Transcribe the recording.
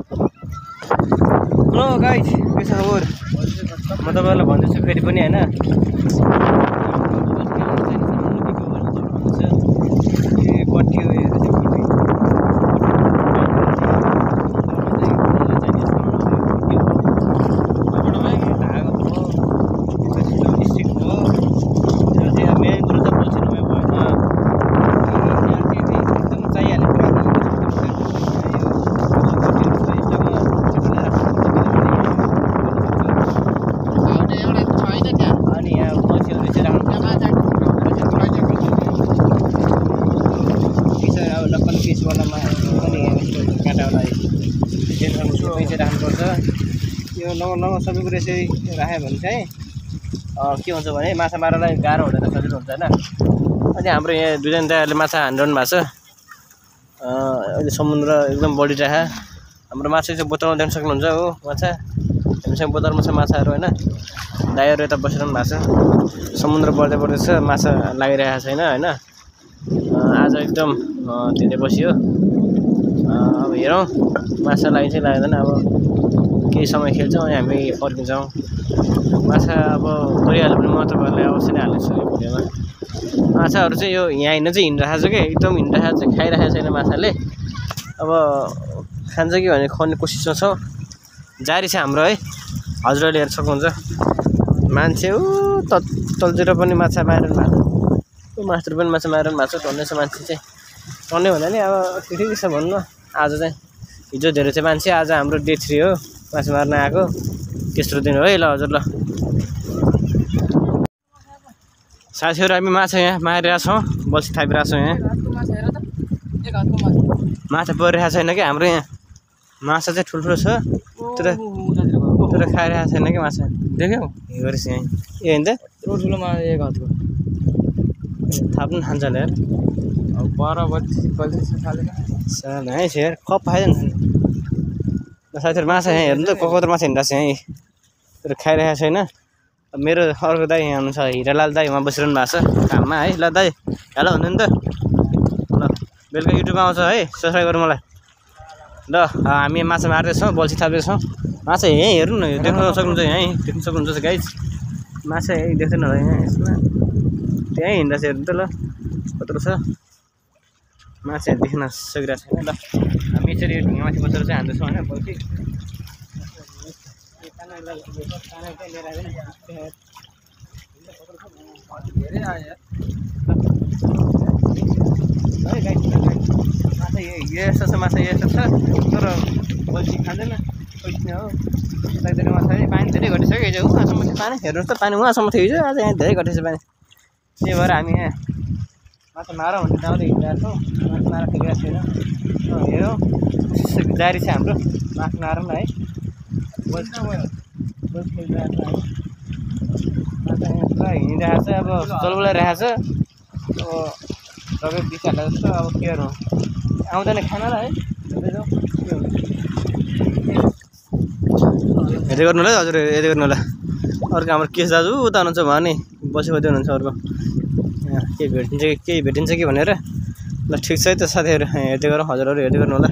Hello guys, के छ खबर? म तपाईहरुलाई भन्दैछु फेरि पनि हैन। नगर्नु सबै कुरा यसरी राख्यो भने चाहिँ के हुन्छ भने माछा मार्नलाई गाह्रो हुँदैन, सजिलो हुन्छ हैन। अनि हाम्रो यहाँ दुईजना दाइहरुले माछा हानिरहनु भएको छ। अहिले समुद्र एकदम बढिरहेको। हाम्रो माछा चाहिँ बोतलमा देख्न सक्नुहुन्छ हो, माछा हामीसँग बोतलमा छ माछाहरु हैन। दाइहरु यता बसिरहनु भएको छ। समुद्र बढ्दै बढ्दैछ, माछा लागिरहेको छैन हैन। आज एकदम धेरै बसियो। अब हेरौँ माछा लाग्छ कि लाग्दैन। अब केही समय खेल्छौँ अनि हामी फर्किन्छौँ। माछा अब गरिहाल्यो भने म तपाईहरुलाई अवश्य नै हाल्नेछु यो भिडियोमा। माछाहरु चाहिँ यो यहाँ हिँड्न चाहिँ हिँडिरहेको छ के, एकदम हिँडिरहेको छ, खाइरहेको छैन माछाले। अब खान्छ कि भने खुवाउने कोसिसमा छ। जारी छ हाम्रो है, हजुरहरूले हेर्न सक्नुहुन्छ। मान्छे तलतिर पनि माछा मारिरहनु भएको छ, मास्टर पनि माछा मारिरहनु भएको छ। टन्नै छ मान्छे चाहिँ, टन्नै भन्दा नि अब ठिकै छ भन्नु। आज चाहिँ हिजो धेरै थियो मान्छे, आज हाम्रो डे 3 हो माछा मार्न आएको। तेस्रो दिन हो है। ल हजुर ल साथीहरु, हामी माछा यहाँ मारिरहेको छौँ, बल्छी थापिरहेको छौँ। यहाँ माछा परिरहेको छैन कि हाम्रो यहाँ। माछा चाहिँ ठुल्ठुलो छ, तर खाइरहेको छैन कि माछा। देख्यौ हेरेछ यहाँ ए हैन त ठुलो माछा एक हातको थाप्नु खान्छ होला यार। अब 12 बजे साला है यार, कप खाइदैन। साथीहरु माछा यहाँ हेर्नु त, कत्रो माछा हिँडिरहेको छ यहाँ, तर खाइरहेको छैन। मेरो अर्को दाइ यहाँ हुनुहुन्छ, हिरालाल दाइ, उहाँ बसिरहनु भएको छ काममा है। ल दाइ हेलो भन्नु नि त। ल बेलुका युट्युबमा आउँछ है, सब्सक्राइब गर्नु मलाई। ल हामी माछा मार्दैछौँ, बल्छी थाप्दैछौँ। माछा यहीँ हेर्नु न, देख्न सक्नुहुन्छ, यहीँ देख्न सक्नुहुन्छ गाइस। माछा यहीँ देख्दैन होला यहाँ यसमा, त्यहीँ हिँड्दैछ हेर्नु त। ल कत्रो छ माछा देख्न सकिरहेको छैन। ल हामी यसरी ढुङ्गामाथि बसेर चाहिँ हान्दैछौँ होइन बल्छी। धेरै आयो है गाइस। माछा यस्तो छ, माछा यस्तो छ, तर बल्छी खाँदैन खोज्ने हो। लाग्दैन माछा है। पानी धेरै घटिसक्यो हिजो, उहाँसम्म थियो पानी। हेर्नुहोस् त, पानी उहाँसम्म थियो हिजो, आज यहाँ धेरै घटेछ पानी। त्यही भएर हामी यहाँ माछा मारौँ भन्ने दाउले हिँडिरहेको छौँ। माछा मारा ठिकिरहेको छैन। हेरौँ जारी छ हाम्रो माछा मारौँ है। माछा यहाँ पुरा हिँडिरहेको छ, अब चलबुलाइरहेको छ। अब सबै बिसाल्ला जस्तो। अब के गर्नु, आउँदैन खानालाई है। हेर्दै गर्नु होला हजुर, हेर्दै गर्नु होला। अर्को हाम्रो केस दाजु उता हुनुहुन्छ भने बसी हुनुहुन्छ अर्को। के भेटिन्छ कि भनेर। ल ठिक छ है त साथीहरु, हेर्दै गरौँ हजुरहरू, हेर्दै गर्नु होला।